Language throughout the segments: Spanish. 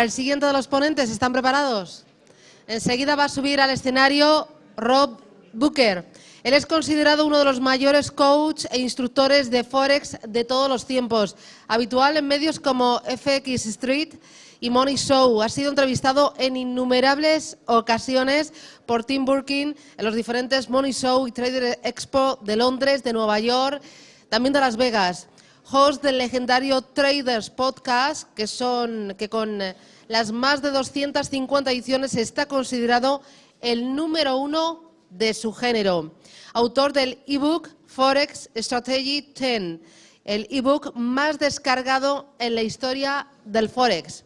el siguiente de los ponentes. ¿Están preparados? Enseguida va a subir al escenario Booker. Él es considerado uno de los mayores coaches e instructores de Forex de todos los tiempos, habitual en medios como FX Street y Money Show. Ha sido entrevistado en innumerables ocasiones por Tim Burkin en los diferentes Money Show y Trader Expo de Londres, de Nueva York, también de Las Vegas. Host del legendario Traders Podcast, que con las más de 250 ediciones está considerado el número 1 de su género. Autor del ebook Forex Strategy 10, el ebook más descargado en la historia del Forex.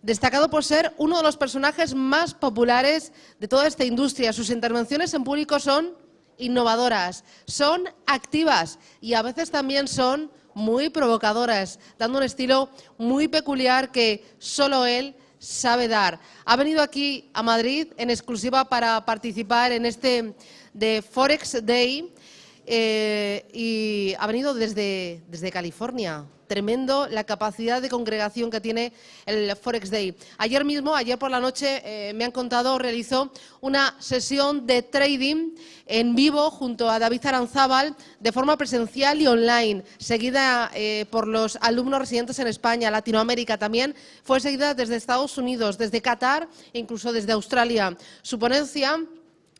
Destacado por ser uno de los personajes más populares de toda esta industria. Sus intervenciones en público son innovadoras, son activas y a veces también son muy provocadoras, dando un estilo muy peculiar que solo él sabe dar. Ha venido aquí a Madrid en exclusiva para participar en este de Forex Day y ha venido desde California. Tremendo la capacidad de congregación que tiene el Forex Day. Ayer por la noche, me han contado, realizó una sesión de trading en vivo junto a David Aranzábal de forma presencial y online, seguida por los alumnos residentes en España, Latinoamérica también. Fue seguida desde Estados Unidos, desde Qatar e incluso desde Australia. Su ponencia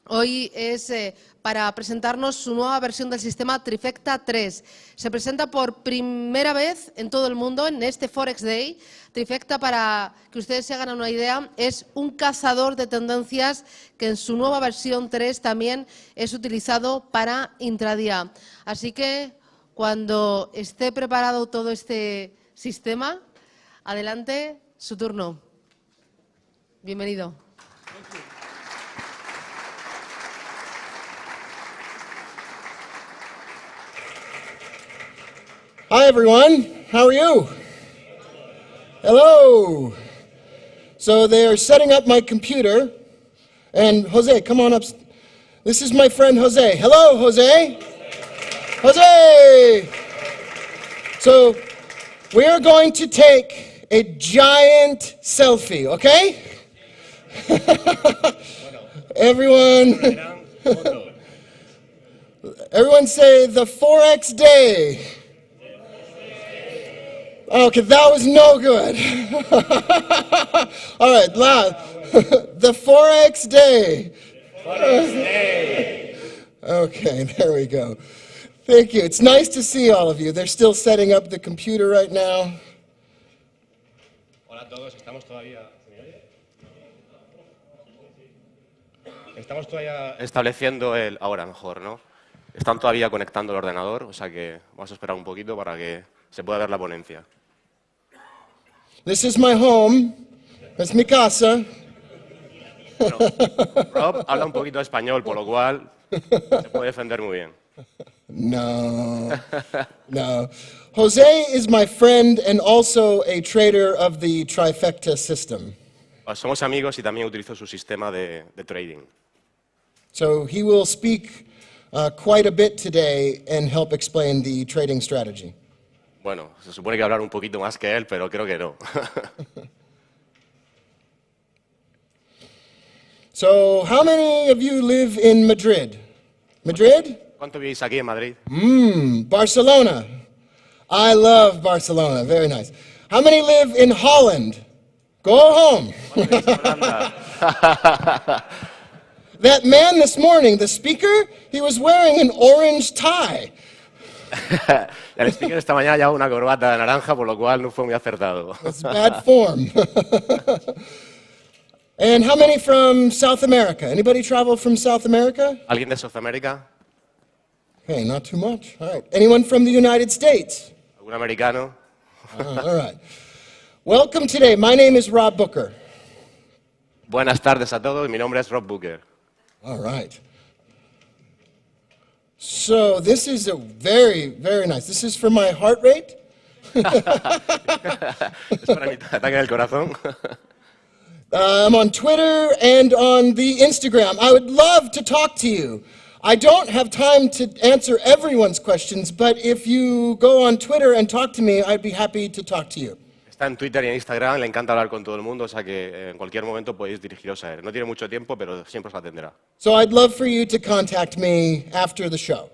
hoy es para presentarnos su nueva versión del sistema Trifecta 3. Se presenta por primera vez en todo el mundo en este Forex Day. Trifecta, para que ustedes se hagan una idea, es un cazador de tendencias que en su nueva versión 3 también es utilizado para intradía. Así que cuando esté preparado todo este sistema, adelante, su turno. Bienvenido. Hi everyone, how are you? Hello. So they are setting up my computer, and Jose, come on up. This is my friend Jose. Hello, Jose. Jose. So we are going to take a giant selfie, okay? Everyone say the Forex Day. Okay, that was no good. All right, loud. The Forex Day. Forex Day. Okay, there we go. Thank you. It's nice to see all of you. They're still setting up the computer right now. Hola a todos, estamos todavía estableciendo el... Ahora mejor, ¿no? Están todavía conectando el ordenador, o sea que vamos a esperar un poquito para que se pueda ver la ponencia. This is my home. Es mi casa. Bueno, Rob habla un poquito de español, por lo cual se puede defender muy bien. No, no. Jose is my friend and also a trader of the Trifecta system. Somos amigos y también utilizo su sistema de trading. So he will speak quite a bit today and help explain the trading strategy. Bueno, se supone que hablar un poquito más que él, pero creo que no. So, how many of you live in Madrid? Madrid? ¿Cuánto vivís aquí en Madrid? Barcelona. I love Barcelona. Very nice. How many live in Holland? Go home. That man this morning, the speaker, he was wearing an orange tie. El speaker esta mañana llevaba una corbata naranja, por lo cual no fue muy acertado. That's bad form. And how many from South America? Anybody travel from South America? ¿Alguien de Sudamérica? Okay, not too much. All right. Anyone from the United States? ¿Algún americano? All right. Welcome today. My name is Rob Booker. Buenas tardes a todos. Mi nombre es Rob Booker. All right. So this is a very, very nice. This is for my heart rate. Es para mi ataque del corazón. I'm on Twitter and on the Instagram. I would love to talk to you. I don't have time to answer everyone's questions, but if you go on Twitter and talk to me, I'd be happy to talk to you. Está en Twitter y en Instagram, le encanta hablar con todo el mundo, o sea que en cualquier momento podéis dirigiros a él. No tiene mucho tiempo, pero siempre os atenderá. So I'd love for you to contact me after the show.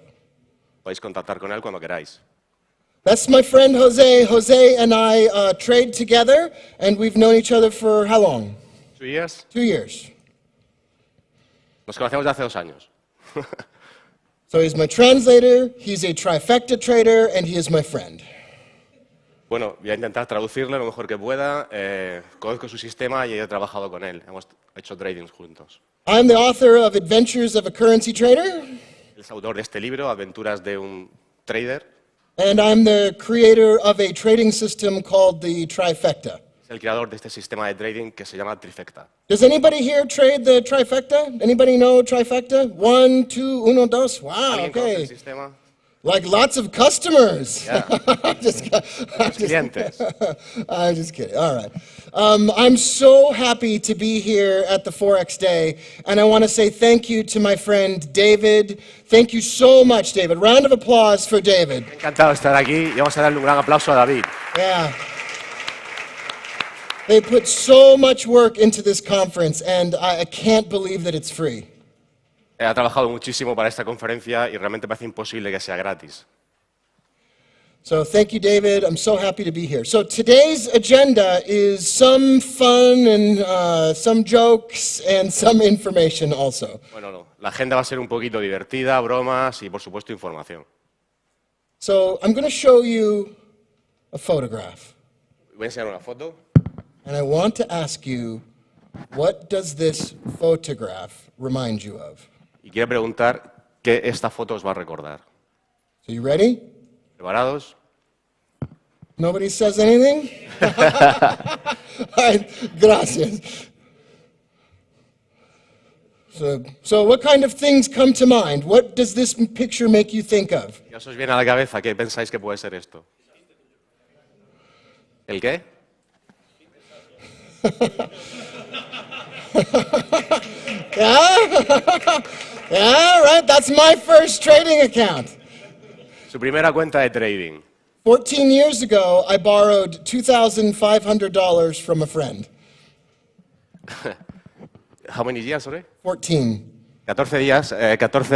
Podéis contactar con él cuando queráis. That's my friend Jose. Jose and I trade together, and we've known each other for how long? 2 years. 2 years. Nos conocemos de hace 2 años. So he's my translator, he's a trifecta trader, and he is my friend. Bueno, voy a intentar traducirle lo mejor que pueda. Conozco su sistema y he trabajado con él. Hemos hecho tradings juntos. I'm the author of Adventures of a Currency Trader, Él es autor de este libro, Aventuras de un Trader. and I'm the creator of a trading system called the Trifecta. Es el creador de este sistema de trading que se llama Trifecta. Does anybody here trade the Trifecta? Anybody know Trifecta? 1, 2, 1, 2. Wow, ¿Alguien conoce el okay. sistema? Like lots of customers. Yeah. Los clientes. I'm just kidding. All right. I'm so happy to be here at the Forex Day, and I want to say thank you to my friend David. Thank you so much, David. Round of applause for David. Encantado de estar aquí y vamos a darle un gran aplauso a David. Yeah. They put so much work into this conference, and I can't believe that it's free. Ha trabajado muchísimo para esta conferencia y realmente parece imposible que sea gratis. So thank you, David. I'm so happy to be here. So today's agenda is some fun and some jokes and some information also. Bueno, no. La agenda va a ser un poquito divertida, bromas y, por supuesto, información. So I'm going to show you a photograph, Voy a enseñar una foto. and I want to ask you, what does this photograph remind you of? Y quiero preguntar qué esta foto os va a recordar. So you ready? ¿Preparados? Nobody says anything? All right, gracias. So what kind of things come to mind? What does this picture make you think of? ¿Qué os viene a la cabeza? ¿Qué pensáis que puede ser esto? ¿El qué? Yeah? Yeah, right, that's my first trading account. Su primera cuenta de trading. 14 years ago, I borrowed $2,500 from a friend. How many years, sorry? 14. 14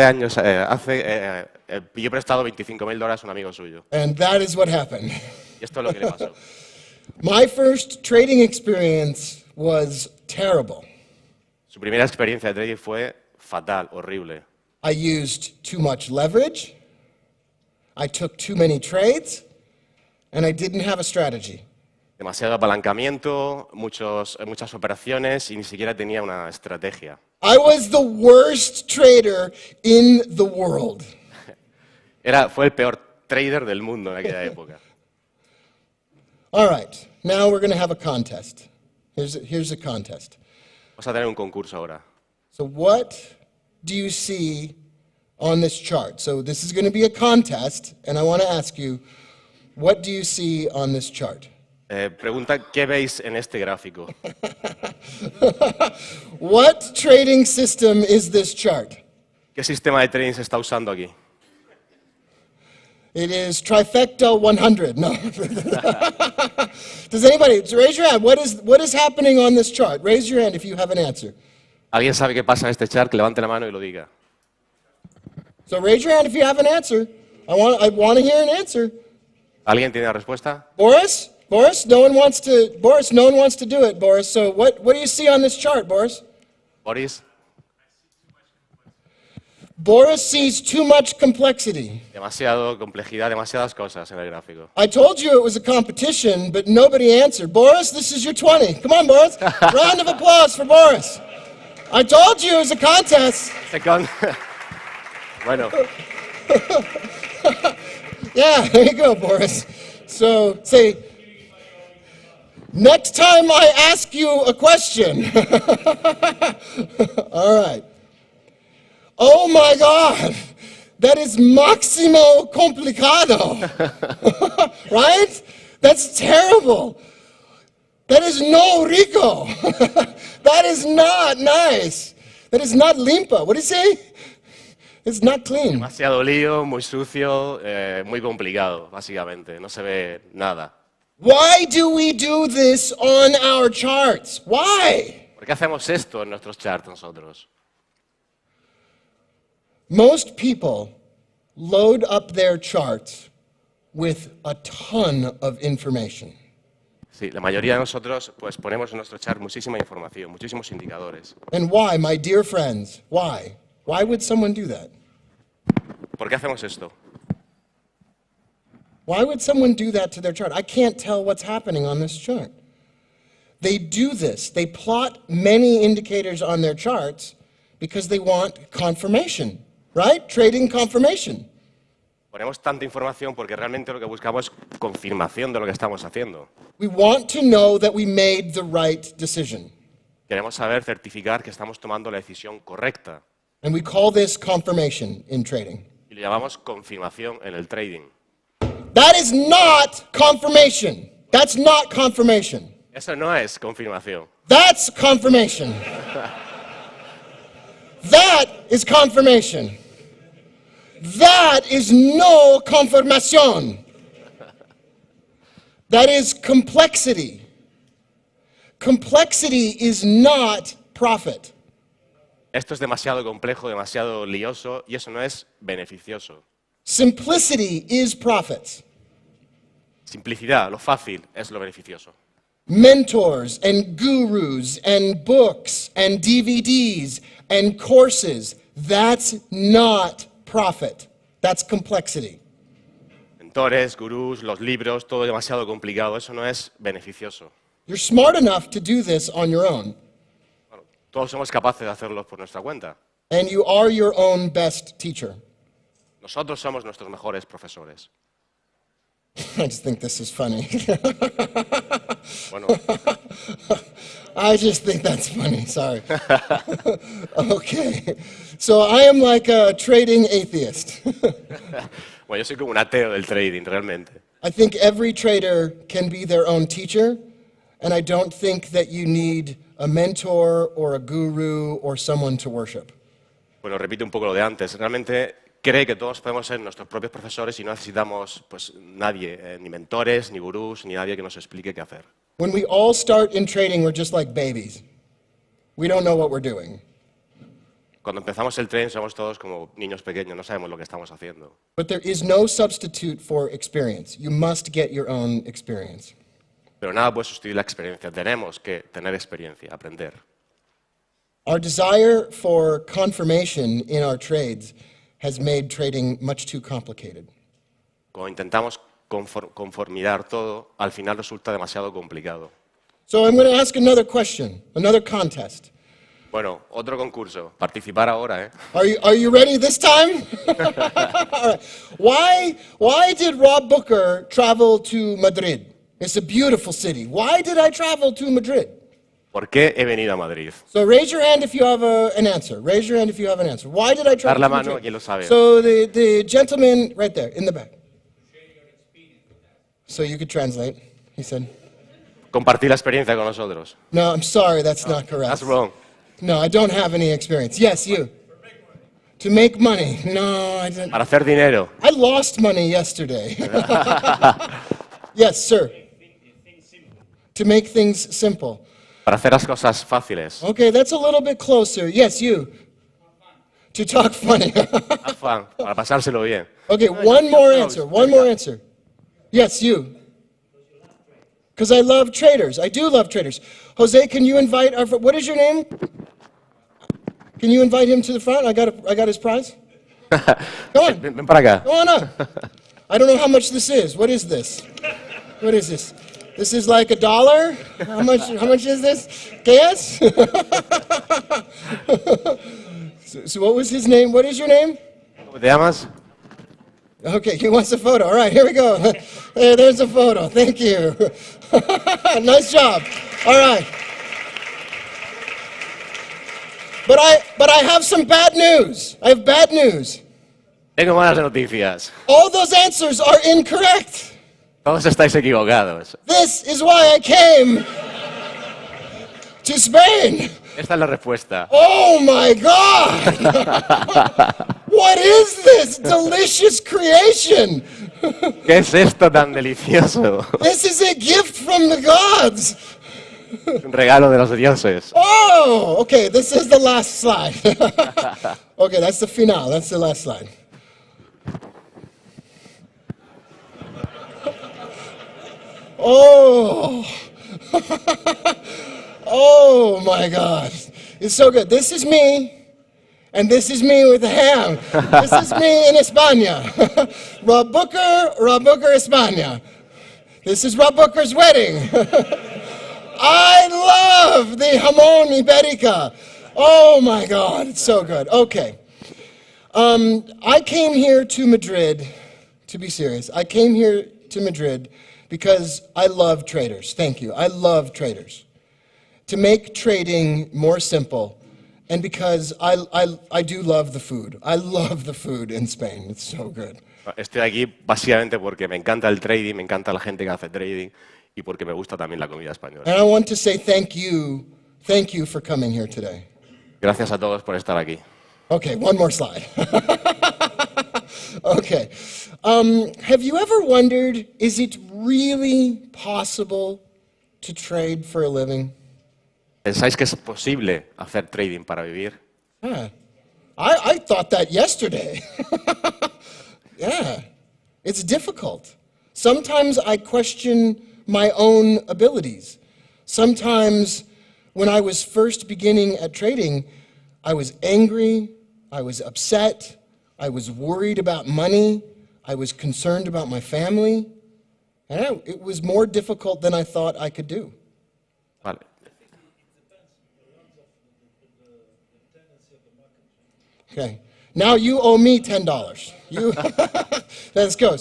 años hace, pidió prestado $25.000 a un amigo suyo. And that is what happened. Y esto es lo que le pasó. My first trading experience was terrible. Su primera experiencia de trading fue fatal, horrible. I used too much leverage, I took too many trades, and I didn't have a strategy. Demasiado apalancamiento, muchas operaciones y ni siquiera tenía una estrategia. I was the worst trader in the world. Fue el peor trader del mundo en aquella época. All right, now we're going to have a contest. Here's a contest. Vamos a tener un concurso ahora. So what do you see on this chart? So this is going to be a contest, and I want to ask you, what do you see on this chart? Pregunta, ¿qué veis en este gráfico? What trading system is this chart? ¿Qué sistema de trading se está usando aquí? It is Trifecta 100. No. Does anybody, raise your hand. What is happening on this chart? Raise your hand if you have an answer. ¿Alguien sabe qué pasa en este chart? Que levante la mano y lo diga. So raise your hand if you have an answer. I want to hear an answer. ¿Alguien tiene la respuesta? Boris, no one wants to do it, Boris. So what do you see on this chart, Boris? Boris, Boris sees too much complexity. demasiado complejidad, demasiadas cosas en el gráfico. I told you it was a competition, but nobody answered. Boris, this is your 20. Come on, Boris. Round of applause for Boris. I told you it was a contest. Bueno, Yeah, there you go, Boris. So say, next time I ask you a question. All right. Oh my God, that is máximo complicado. Right? That's terrible. That is no rico. That is not nice. That is not limpa. What do you say? It's not clean. demasiado lío, muy sucio, muy complicado, básicamente. No se ve nada. Why do we do this on our charts? Why? ¿Por qué hacemos esto en nuestros charts nosotros? Most people load up their charts with a ton of information. Sí, la mayoría de nosotros pues ponemos en nuestro chart muchísima información, muchísimos indicadores. And why, my dear friends? Why? Why would someone do that? ¿Por qué hacemos esto? Why would someone do that to their chart? I can't tell what's happening on this chart. They do this. They plot many indicators on their charts because they want confirmation, right? Trading confirmation. Ponemos tanta información porque realmente lo que buscamos es confirmación de lo que estamos haciendo. We want to know that we made the right decision. Queremos saber, certificar que estamos tomando la decisión correcta. And we call this confirmation in trading. Y lo llamamos confirmación en el trading. That is not confirmation. That's not confirmation. Eso no es confirmación. That's confirmation. That is confirmation. That is no confirmación. That is complexity. Complexity is not profit. Esto es demasiado complejo, demasiado lioso y eso no es beneficioso. Simplicity is profits. Simplicidad, lo fácil, es lo beneficioso. Mentors and gurus and books and DVDs and courses, that's not profit. That's complexity. Mentores, gurús, los libros, todo demasiado complicado, eso no es beneficioso. You're smart enough to do this on your own, Bueno, todos somos capaces de hacerlo por nuestra cuenta. and you are your own best teacher. Nosotros somos nuestros mejores profesores. I just think this is funny. Bueno, I just think that's funny, sorry. Okay, so I am like a trading atheist. bueno, yo soy como un ateo del trading, realmente. I think every trader can be their own teacher, and I don't think that you need a mentor or a guru or someone to worship. Bueno, repito un poco lo de antes. Realmente cree que todos podemos ser nuestros propios profesores y no necesitamos pues, nadie, ni mentores, ni gurús, ni nadie que nos explique qué hacer. When we all start in trading, we're just like babies. We don't know what we're doing. Cuando empezamos el trading somos todos como niños pequeños, no sabemos lo que estamos haciendo. But there is no substitute for experience. You must get your own experience. Pero nada puede sustituir la experiencia. Tenemos que tener experiencia, aprender. Our desire for confirmation in our trades has made trading much too complicated. Cuando intentamos conformar todo, al final resulta demasiado complicado. So I'm going to ask another question, another contest. Bueno, otro concurso. Participar ahora, ¿eh? Are you ready this time? All right. Why did Rob Booker travel to Madrid? It's a beautiful city. Why did I travel to Madrid? ¿Por qué he venido a Madrid? So raise your hand if you have an answer. Raise your hand if you have an answer. Why did I Dar travel la to mano a Madrid? quien lo sabe. So the gentleman right there in the back. So you could translate, he said. Compartir la experiencia con nosotros. No, I'm sorry, that's not correct. That's wrong. No, I don't have any experience. Yes, you. To make money. No, I didn't. Para hacer dinero. I lost money yesterday. Yes, sir. To make things simple. Para hacer las cosas fáciles. Okay, that's a little bit closer. Yes, you. To talk funny. Have fun, para pasárselo bien. Okay, one more answer. One more answer. Yes, you. Because I love traders. I do love traders. Jose, can you invite our... What is your name? Can you invite him to the front? I got his prize. Come on. Ven para acá. Come on up. I don't know how much this is. What is this? What is this? This is like $1? How much is this? ¿Qué es? So what was his name? What is your name? ¿Cómo te llamas? Okay, he wants a photo. All right, here we go. There's a photo. Thank you. Nice job. All right. But I have some bad news. I have bad news. Tengo malas noticias. All those answers are incorrect. Todos estáis equivocados. This is why I came to Spain. Esta es la respuesta. Oh my God! What is this delicious creation? ¿Qué es esto tan delicioso? This is a gift from the gods. Un regalo de los dioses. Oh, okay, this is the last slide. Okay, that's the finale. That's the last slide. Oh. Oh my God. It's so good. This is me, and this is me with the ham. This is me in España. Rob Booker, España. This is Rob Booker's wedding. I love the jamón ibérica. Oh my God, it's so good. Okay. I came here to Madrid, to be serious, I came here to Madrid because I love traders. Thank you. I love traders. To make trading more simple, and because I do love the food. I love the food in Spain. It's so good. Estoy aquí básicamente porque me encanta el trading, me encanta la gente que hace trading y porque me gusta también la comida española. And I want to say thank you for coming here today. Gracias a todos por estar aquí. Okay, one more slide. Okay. Have you ever wondered, is it really possible to trade for a living? ¿Pensáis que es posible hacer trading para vivir? Yeah. I thought that yesterday. Yeah. It's difficult. Sometimes I question my own abilities. Sometimes when I was first beginning at trading, I was angry, I was upset, I was worried about money, I was concerned about my family, and it was more difficult than I thought I could do. Vale. Okay. Now you owe me $10. You Let's go.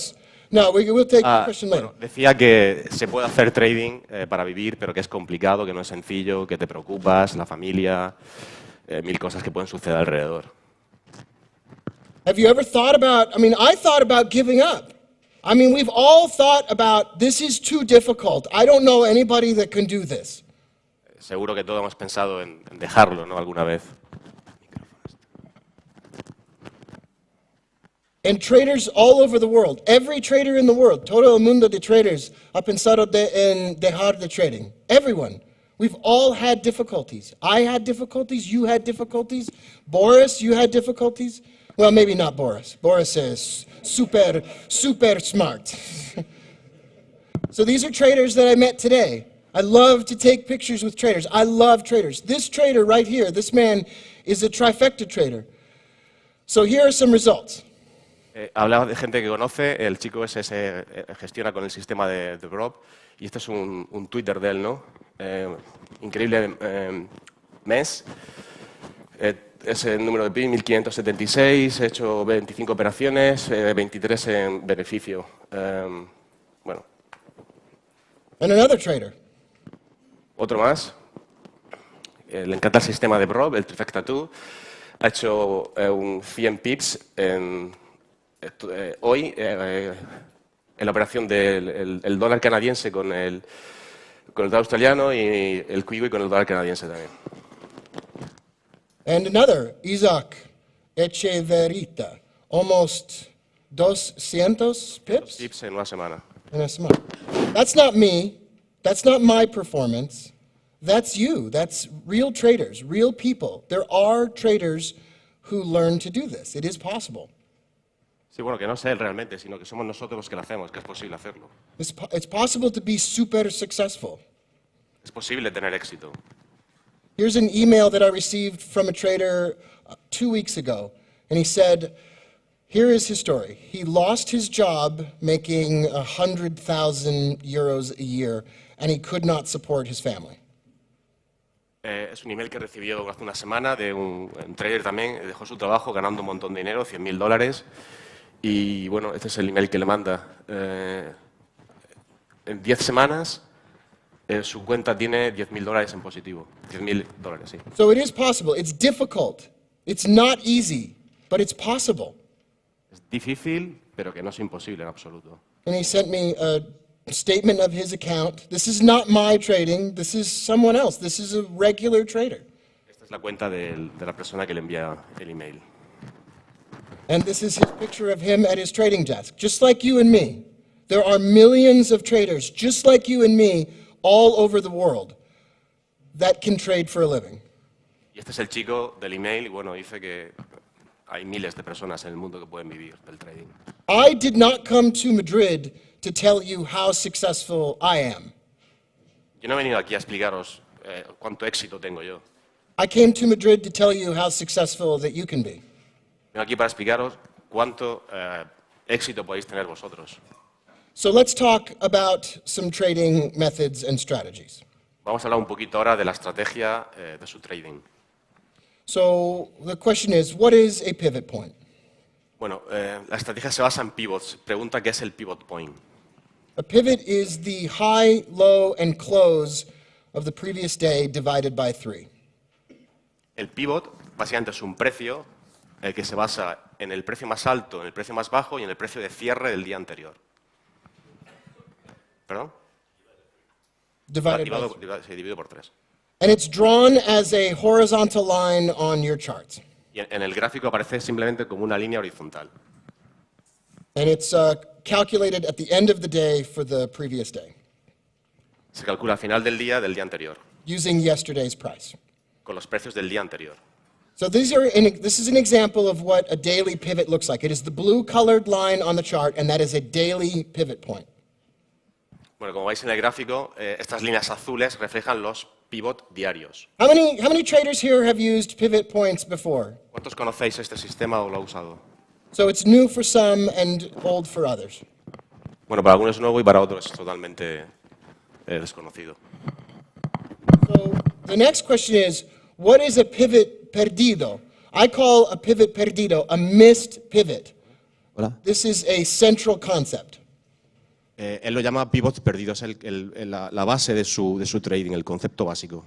No, we'll take the question later. Bueno, decía que se puede hacer trading para vivir, pero que es complicado, que no es sencillo, que te preocupas, la familia, mil cosas que pueden suceder alrededor. Have you ever thought about, I thought about giving up. We've all thought about, this is too difficult. I don't know anybody that can do this. Seguro que todos hemos pensado en dejarlo, ¿no? Alguna vez. And traders all over the world, every trader in the world, todo el mundo de traders ha pensado en dejar de trading. Everyone. We've all had difficulties. I had difficulties, you had difficulties. Boris, you had difficulties. Well, maybe not Boris. Boris is super smart. So these are traders that I met today. I love to take pictures with traders. I love traders. This trader right here, this man is a trifecta trader. So here are some results. Hablaba de gente que conoce, el chico ese se gestiona con el sistema de DayRob y este es un Twitter de él, ¿no? Increíble mes. Es el número de PIB, 1576, he hecho 25 operaciones, 23 en beneficio. Bueno. And another trader. Otro más. Le encanta el sistema de DayRob, el Trifecta 2. Ha hecho un 100 pips hoy en la operación del dólar canadiense con el dólar australiano y el kiwi con el dólar canadiense también. And another, Isaac Echeverita, almost 200 pips? Pips en una semana. In a semana. That's not me. That's not my performance. That's you. That's real traders, real people. There are traders who learn to do this. It is possible. Sí, bueno, que no sé él realmente, sino que somos nosotros los que lo hacemos, que es posible hacerlo. It's possible to be super successful. Es posible tener éxito. Here's an email that I received from a trader 2 weeks ago, and he said, here is his story. He lost his job making 100,000 euros a year, and he could not support his family. Es un email que recibió hace una semana de un trader también, dejó su trabajo ganando un montón de dinero, $100,000, y bueno, este es el email que le manda. En 10 semanas su cuenta tiene $10,000 en positivo. $10,000, sí. So it is possible. It's difficult. It's not easy, but it's possible. Es difícil, pero que no es imposible en absoluto. And he sent me a statement of his account. This is not my trading. This is someone else. This is a regular trader. Esta es la cuenta de la persona que le envía el email. And this is his picture of him at his trading desk, just like you and me. There are millions of traders, just like you and me, all over the world that can trade for a living. Y este es el chico del email y bueno, dice que hay miles de personas en el mundo que pueden vivir del trading. I did not come to Madrid to tell you how successful I am. Yo no he venido aquí a explicaros cuánto éxito tengo yo. I came to Madrid to tell you how successful that you can be. Vengo aquí para explicaros cuánto éxito podéis tener vosotros. So let's talk about some trading methods and strategies. Vamos a hablar un poquito ahora de la estrategia de su trading. So the question is, what is a pivot point? Bueno, la estrategia se basa en pivots. Pregunta qué es el pivot point. A pivot is the high, low, and close of the previous day divided by 3. El pivot básicamente es un precio que se basa en el precio más alto, en el precio más bajo y en el precio de cierre del día anterior. ¿Perdón? Dividido por 3. And it's drawn as a horizontal line on your charts. Y en el gráfico aparece simplemente como una línea horizontal. And it's calculated at the end of the day for the previous day, Se calcula al final del día anterior, using yesterday's price. con los precios del día anterior. So this is an example of what a daily pivot looks like. It is the blue colored line on the chart, and that is a daily pivot point. Bueno, como veis en el gráfico, estas líneas azules reflejan los pivot diarios. How many traders here have used pivot points before? ¿Cuántos conocéis este sistema o lo ha usado? So it's new for some and old for others. Bueno, para algunos es nuevo y para otros es totalmente desconocido. So the next question is, what is a pivot perdido? I call a pivot perdido a missed pivot. Hola. This is a central concept. Él lo llama pivots perdidos, la base de su trading, el concepto básico.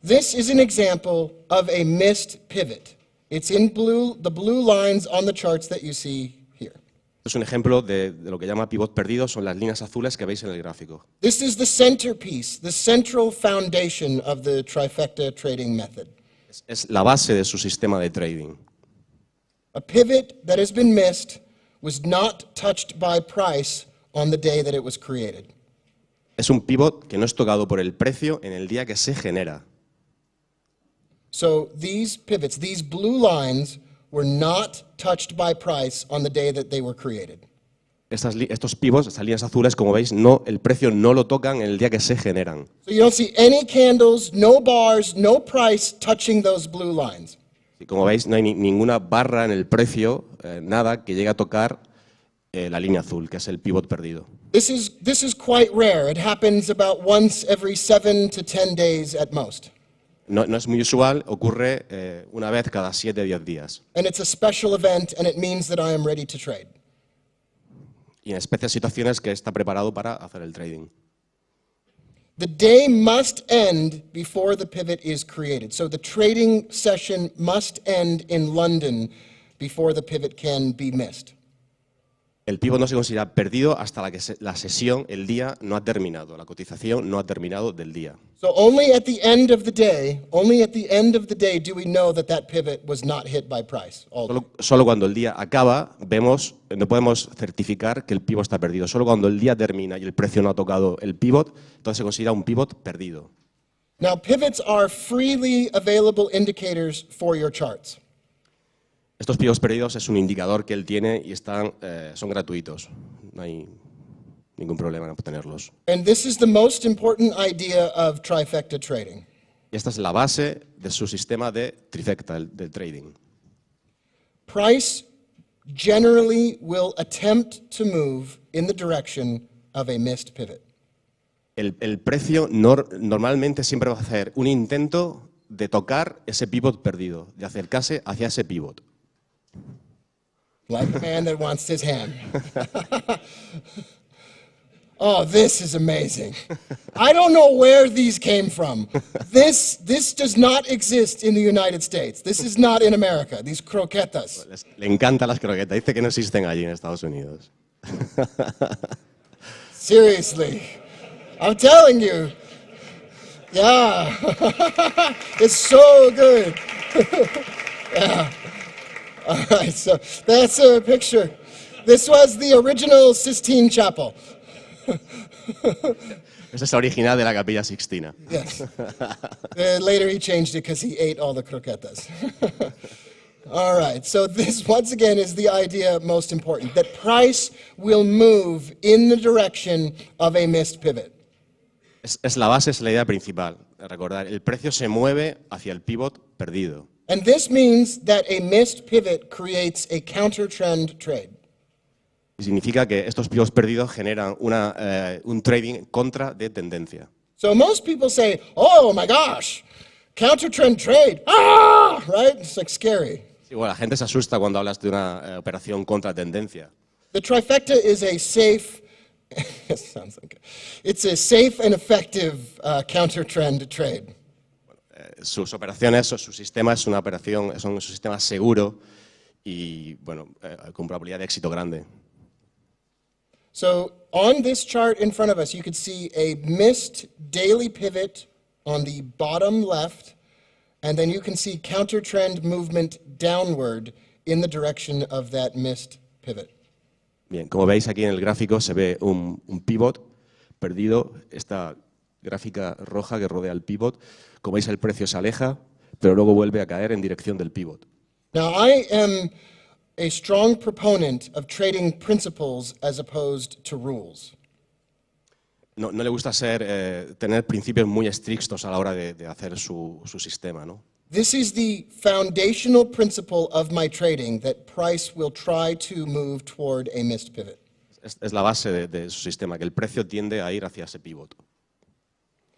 This is an example of a missed pivot. It's in blue, the blue lines on the charts that you see here. Es un ejemplo de lo que llama pivot perdidos, son las líneas azules que veis en el gráfico. This is the centerpiece, the central foundation of the trifecta trading method. Es la base de su sistema de trading. A pivot that has been missed was not touched by price on the day that it was created. Es un pivot que no es tocado por el precio en el día que se genera. So these pivots, these blue lines, were not touched by price on the day that they were created. Estos pivots, estas líneas azules, como veis, no, el precio no lo tocan en el día que se generan. So you don't see any candles, no bars, no price touching those blue lines. Y como veis, no hay ninguna barra en el precio, nada que llegue a tocar la línea azul, que es el pivot perdido. This is quite rare. It happens about once every 7 to 10 days at most. No es muy usual, ocurre una vez cada 7 o 10 días. And it's a special event, and it means that I am ready to trade. Y en especiales situaciones que está preparado para hacer el trading. The day must end before the pivot is created. So the trading session must end in London before the pivot can be missed. El pivot no se considera perdido hasta la sesión, el día no ha terminado, la cotización no ha terminado del día. So only at the end of the day do we know that that pivot was not hit by price. Solo cuando el día acaba, no podemos certificar que el pivot está perdido. Solo cuando el día termina y el precio no ha tocado el pivot, entonces se considera un pivot perdido. Now pivots are freely available indicators for your charts. Estos pivots perdidos es un indicador que él tiene y son gratuitos. No hay ningún problema en obtenerlos. And this is the most important idea of trifecta trading. Y esta es la base de su sistema de trifecta, del trading. Price generally will attempt to move in the direction of a missed pivot. El precio normalmente siempre va a hacer un intento de tocar ese pivot perdido, de acercarse hacia ese pivot. Like a man that wants his hand. Oh, this is amazing. I don't know where these came from. This does not exist in the United States. This is not in America, these croquetas. Le encantan las croquetas. Dice que no existen allí en Estados Unidos. Seriously. I'm telling you. Yeah. It's so good. Yeah. All right, so that's a picture. This was the original Sistine Chapel. Esa es la original de la Capilla Sixtina. Yes. Later he changed it because he ate all the croquetas. All right, so this once again is the idea most important, that price will move in the direction of a missed pivot. Es la base, es la idea principal. Recordar, el precio se mueve hacia el pivot perdido. And this means that a missed pivot creates a counter-trend trade. Y significa que estos pivots perdidos generan un trading en contra de tendencia. So most people say, oh my gosh, counter-trend trade, ah, right? It's like scary. Sí, bueno, la gente se asusta cuando hablas de una operación contra tendencia. The trifecta is a safe, it sounds like it's a safe and effective counter-trend trade. Sus operaciones, su sistema es un sistema seguro y bueno, con probabilidad de éxito grande. So on this chart in front of us, you could see a missed daily pivot on the bottom left, and then you can see counter-trend movement downward in the direction of that missed pivot. Bien, como veis aquí en el gráfico se ve un pivot perdido, esta gráfica roja que rodea el pivot. Como veis el precio se aleja, pero luego vuelve a caer en dirección del pivot. Now I am a strong proponent of trading principles as opposed to rules. No le gusta tener principios muy estrictos a la hora de hacer su sistema, ¿no? This is the foundational principle of my trading, that price will try to move toward a missed pivot. Es la base de su sistema, que el precio tiende a ir hacia ese pivot.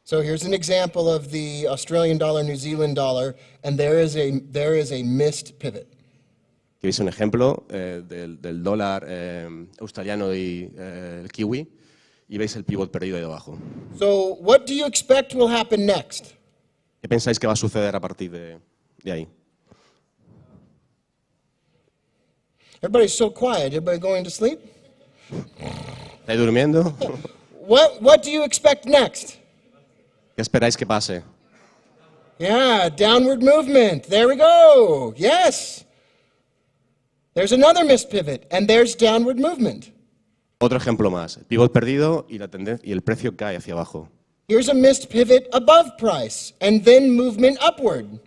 So here's an example of the Australian dollar, New Zealand dollar, and there is a missed pivot. Aquí veis un ejemplo del dólar australiano y el kiwi, y veis el pivot perdido ahí debajo. So what do you expect will happen next? ¿Qué pensáis que va a suceder a partir de ahí? Everybody's so quiet. Everybody going to sleep? ¿Estáis durmiendo? What do you expect next? ¿Qué esperáis que pase? Yeah, downward movement. There we go. Yes. There's another missed pivot, and there's downward movement. Otro ejemplo más. El pivot perdido y el precio cae hacia abajo. Here's a missed pivot above price, and then movement upward.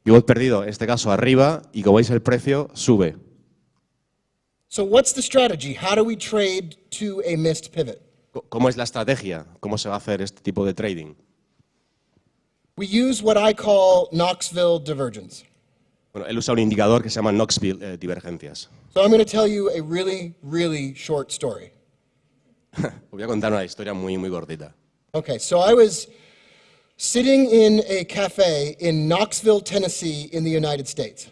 Pivot perdido, en este caso arriba, y como veis el precio sube. So what's the strategy? How do we trade to a missed pivot? ¿Cómo es la estrategia? ¿Cómo se va a hacer este tipo de trading? We use what I call Knoxville divergence. Bueno, él usa un indicador que se llama Knoxville divergencias. So I'm going to tell you a really, really short story. Os voy a contar una historia muy, muy gordita. Okay, so I was sitting in a cafe in Knoxville, Tennessee, in the United States.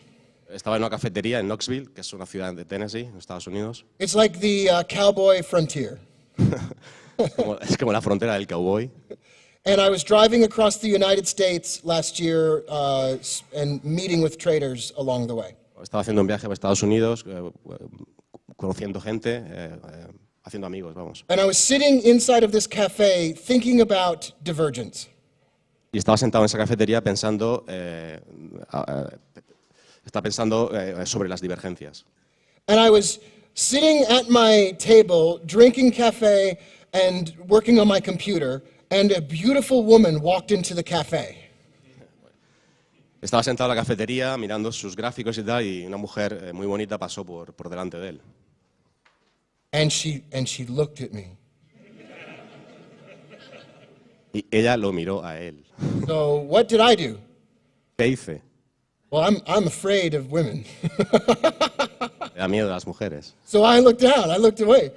Estaba en una cafetería en Knoxville, que es una ciudad de Tennessee, en Estados Unidos. It's like the cowboy frontier. Es como la frontera del cowboy. And I was driving across the United States last year and meeting with traders along the way. Estaba haciendo un viaje a Estados Unidos, conociendo gente, haciendo amigos, vamos. And I was sitting inside of this cafe thinking about divergence. Y estaba sentado en esa cafetería pensando, sobre las divergencias. And I was sitting at my table, drinking cafe and working on my computer, and a beautiful woman walked into the cafe. Estaba sentado en la cafetería mirando sus gráficos y tal, y una mujer muy bonita pasó por delante de él. And she looked at me. Y ella lo miró a él. So what did I do? ¿Qué hice? Well, I'm afraid of women. Me da miedo a las mujeres. So I looked down, I looked away.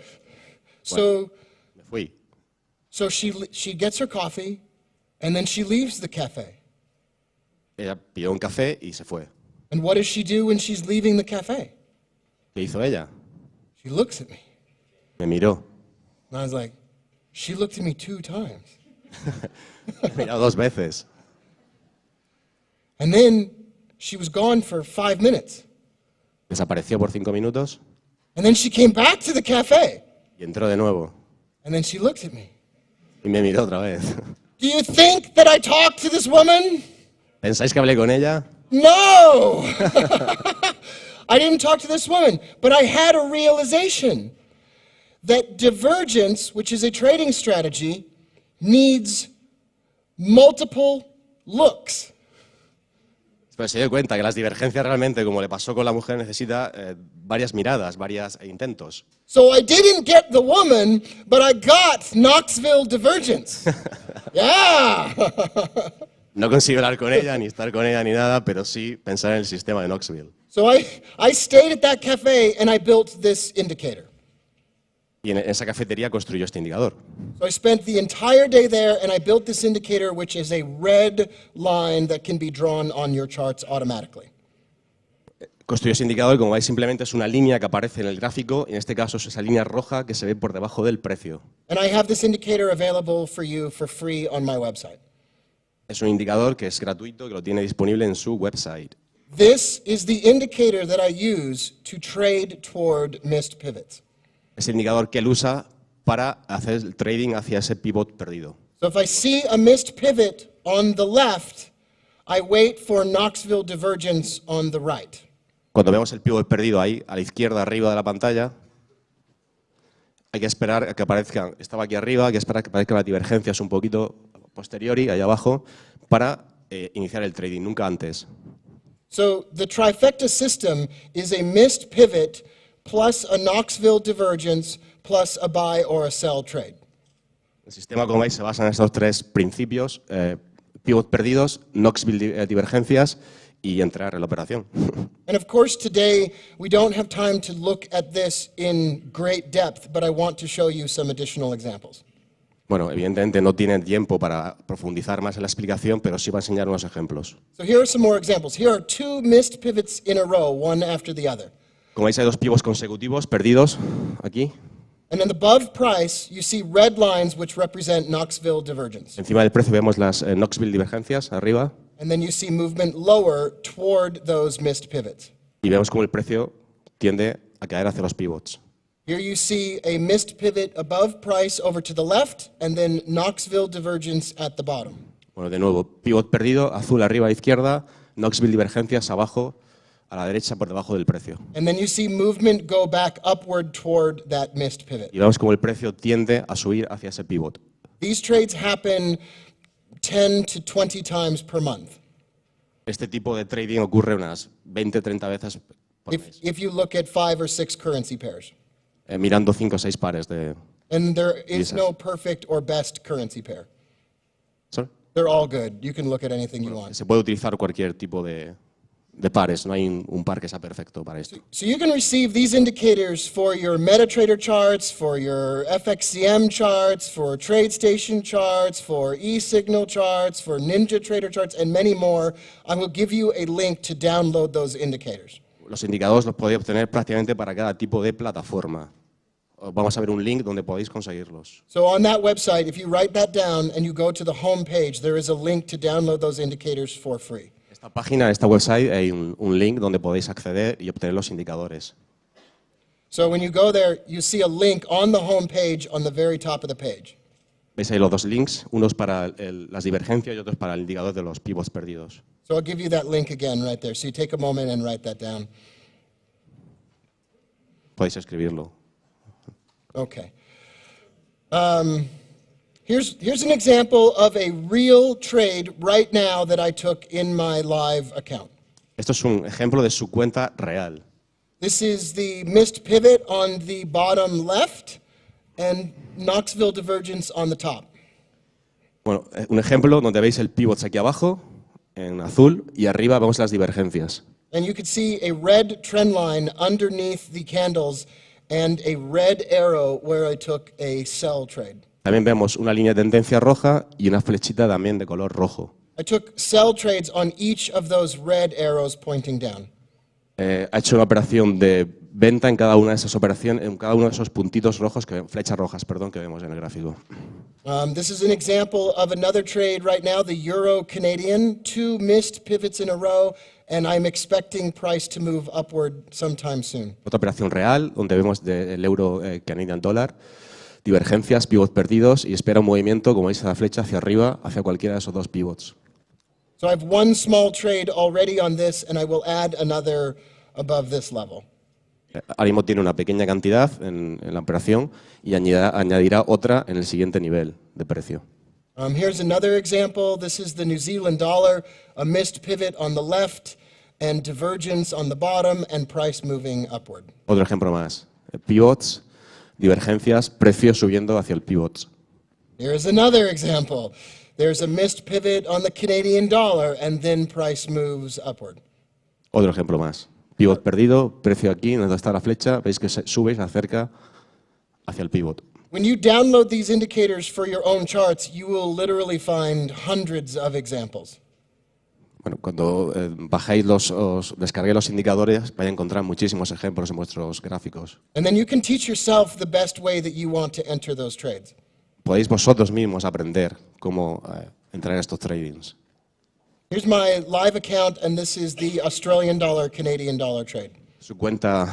So Me fui. So she gets her coffee, and then she leaves the cafe. Ella pidió un café y se fue. And what does she do when she's leaving the cafe? ¿Qué hizo ella? She looks at me. Me miró. And I was like, she looked at me 2 times. Me miró 2 veces. And then she was gone for 5 minutes. Desapareció por 5 minutos And then she came back to the cafe. y entró de nuevo. And then she looked at me. Y me miró otra vez. Do you think that I talked to this woman? ¿Pensáis que hablé con ella? No! I didn't talk to this woman, but I had a realization that divergence, which is a trading strategy, needs multiple looks. Pues se dio cuenta que las divergencias realmente, como le pasó con la mujer, necesita varias miradas, varios intentos. So I didn't get the woman, but I got Knoxville divergence. Yeah. No consigo hablar con ella, ni estar con ella, ni nada, pero sí pensar en el sistema de Knoxville. So I stayed at that cafe and I built this indicator. Y en esa cafetería construyó este indicador. So I spent the entire day there and I built this indicator, which is a red line that can be drawn on your charts automatically. Construyó ese indicador y, como veis, simplemente es una línea que aparece en el gráfico. En este caso es esa línea roja que se ve por debajo del precio. And I have this indicator available for you for free on my website. Es un indicador que es gratuito, que lo tiene disponible en su website. This is the indicator that I use to trade toward missed pivots. Es el indicador que él usa para hacer el trading hacia ese pivot perdido. So if I see a missed pivot on the left, I wait for Knoxville divergence on the right. Cuando vemos el pivot perdido ahí, a la izquierda, arriba de la pantalla, hay que esperar a que aparezca, estaba aquí arriba, hay que esperar a que aparezcan las divergencias un poquito posteriori, ahí abajo, para iniciar el trading, nunca antes. So the trifecta system is a missed pivot plus a Knoxville divergence plus a buy or a sell trade. El sistema, como veis, se basa en estos tres principios: pivot perdidos, Knoxville divergencias y entrar en la operación. And of course today we don't have time to look at this in great depth, but I want to show you some additional examples. Bueno, evidentemente no tienen tiempo para profundizar más en la explicación, pero sí va a enseñar unos ejemplos. So here are some more examples. Here are two missed pivots in a row, one after the other. Como veis, hay dos pivots consecutivos perdidos aquí. And then above price, you see red lines which represent Knoxville divergence. Encima del precio vemos las Knoxville divergencias arriba And then you see movement lower toward those missed pivots. y vemos cómo el precio tiende a caer hacia los pivots. Here you see a missed pivot above price over to the left, and then Knoxville divergence at the bottom. Bueno, de nuevo, pivot perdido, azul arriba a izquierda, Knoxville divergencias abajo a la derecha por debajo del precio. And then you see movement go back upward toward that missed pivot. Y vemos cómo el precio tiende a subir hacia ese pivot. These trades happen 10 to 20 times per month. Este tipo de trading ocurre unas 20-30 veces por mes, If you look at 5 or 6 currency pairs. mirando 5 o 6 pares de... And there is Yes. no perfect or best currency pair. ¿Sorry? They're all good. You can look at anything you want. Se puede utilizar cualquier tipo de pares, no hay un par que sea perfecto para esto. So you can receive these indicators for your MetaTrader charts, for your FXCM charts, for TradeStation charts, for eSignal charts, for NinjaTrader charts, and many more. I will give you a link to download those indicators. Los indicadores los podéis obtener prácticamente para cada tipo de plataforma. Vamos a ver un link donde podéis conseguirlos. So on that website, if you write that down and you go to the home page, there is a link to download those indicators for free. Esta página, esta website, hay un link donde podéis acceder y obtener los indicadores. So when you go there, you see a link on the home page on the very top of the page. Veis ahí los dos links, unos para las divergencias y otros para el indicador de los pivots perdidos. So I'll give you that link again right there. So you take a moment and write that down. Podéis escribirlo. Okay. Here's an example of a real trade right now that I took in my live account. Esto es un ejemplo de su cuenta real. This is the missed pivot on the bottom left and Knoxville divergence on the top. Bueno, un ejemplo donde veis el pivot aquí abajo, en azul, y arriba vemos las divergencias. And you could see a red trend line underneath the candles and a red arrow where I took a sell trade. También vemos una línea de tendencia roja y una flechita también de color rojo. I took sell trades on each of those red arrows pointing down. Ha hecho una operación de venta en cada una de esas operaciones, en cada uno de esos puntitos rojos, flechas rojas, perdón, que vemos en el gráfico. This is an example of another trade right now, the Euro Canadian, 2 missed pivots in a row, and I'm expecting price to move upward sometime soon. Otra operación real, donde vemos el euro Canadian dollar, divergencias, pivots perdidos, y espera un movimiento, como veis, a la flecha hacia arriba, hacia cualquiera de esos dos pivots. So I have one small trade already on this, and I will add another above this level. Ahora mismo tiene una pequeña cantidad en la operación y añadirá otra en el siguiente nivel de precio. Here's another example. This is the New Zealand dollar, a missed pivot on the left and divergence on the bottom and price moving upward. Otro ejemplo más. Pivots, divergencias, precios subiendo hacia el pivots. Here's another example. There's a missed pivot on the Canadian dollar and then price moves upward. Otro ejemplo más. Pivot perdido, precio aquí, donde está la flecha, veis que sube, se acerca hacia el pivot. When you download these indicators for your own charts, you will literally find hundreds of examples. Bueno, cuando bajéis descarguéis los indicadores, vais a encontrar muchísimos ejemplos en vuestros gráficos. And then you can teach yourself the best way that you want to enter those trades. Podéis vosotros mismos aprender cómo entrar en estos tradings. Here's my live account, and this is the Australian dollar, Canadian dollar trade. Su cuenta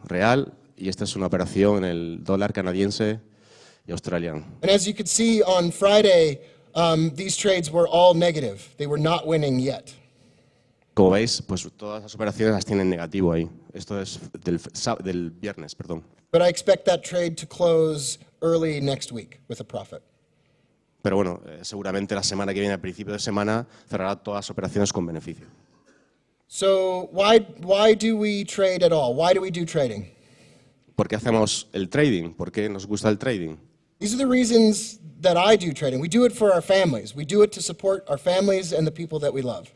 real, y esta es una operación en el dólar canadiense y australiano. And as you could see on Friday, these trades were all negative. They were not winning yet. Como veis, pues todas las operaciones las tienen negativo ahí. Esto es del viernes, perdón. But I expect that trade to close early next week with a profit. Pero bueno, seguramente la semana que viene, al principio de semana, cerrará todas las operaciones con beneficio. So why do we trade at all? Why do we do trading? ¿Por qué hacemos el trading? ¿Por qué nos gusta el trading? These are the reasons that I do trading. We do it for our families. We do it to support our families and the people that we love.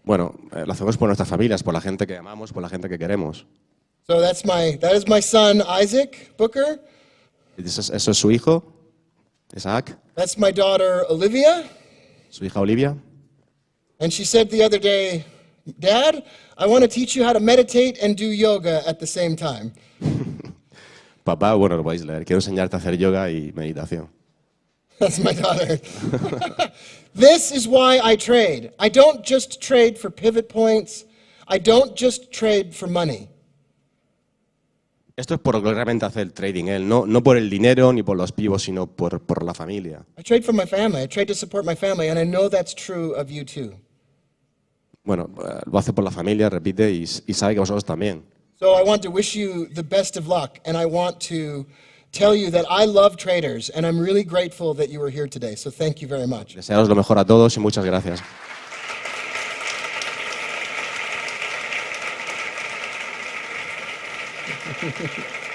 Bueno, lo hacemos por nuestras familias, por la gente que amamos, por la gente que queremos. So that is my son Isaac Booker. Eso es su hijo, Isaac, That's my daughter Olivia. su hija Olivia. And she said the other day, "Dad, I want to teach you how to meditate and do yoga at the same time." Papá, bueno, lo podéis leer. Quiero enseñarte a hacer yoga y meditación. That's my daughter. This is why I trade. I don't just trade for pivot points. I don't just trade for money. Esto es por lo que realmente hace el trading, no por el dinero ni por los pivos, sino por la familia. I trade for my family. I trade to support my family, and I know that's true of you too. Bueno, lo hace por la familia, repite, y sabe que vosotros también. So I want to wish you the best of luck, and I want to tell you that I love traders, and I'm really grateful that you were here today. So thank you very much. Desearos lo mejor a todos y muchas gracias. Thank you.